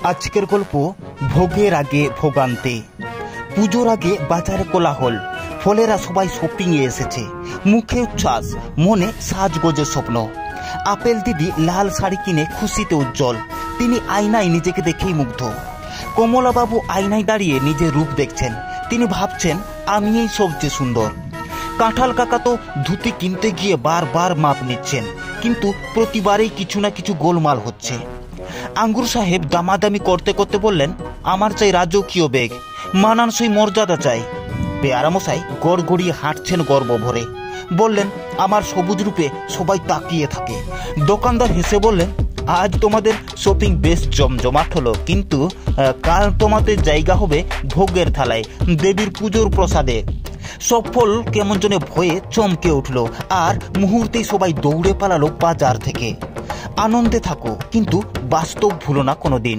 আজকের গল্প ভোগের আগে ভোগান্তি। পুজোর আগে বাজারে কোলাহল, ফলেরা সবাই শপিংয়ে এসেছে। মুখে উচ্ছ্বাস, মনে সাজগোজের স্বপ্ন। আপেল দিদি লাল শাড়ি কিনে খুশিতে উজ্জ্বল। তিনি আয়নায় নিজেকে দেখেই মুগ্ধ। কমলাবাবু আয়নায় দাঁড়িয়ে নিজের রূপ দেখছেন। তিনি ভাবছেন, আমি এই সবচেয়ে সুন্দর। কাঁঠাল কাকা তো ধুতি কিনতে গিয়ে বারবার মাপ নিচ্ছেন, কিন্তু প্রতিবারেই কিছু না কিছু গোলমাল হচ্ছে। আঙ্গুর সাহেব দামাদামি করতে করতে বললেন, আমার চাই রাজকীয় বেগ, মানানসই মর্যাদা চাই। পেয়ারা মশাই গড়গড়িয়ে হাঁটছেন গর্ব ভরে। বললেন, আমার সবুজ রূপে সবাই তাকিয়ে থাকে। দোকানদার হেসে বললেন, আজ তোমাদের শপিং বেশ জমজমাট হলো, কিন্তু কাল তোমাদের জায়গা হবে ভোগের থালায়, দেবীর পুজোর প্রসাদে। সফল কেমন জনে ভয়ে চমকে উঠল, আর মুহূর্তেই সবাই দৌড়ে পালালো বাজার থেকে। আনন্দে থাকো, কিন্তু বাস্তব ভুলো না কোনোদিন।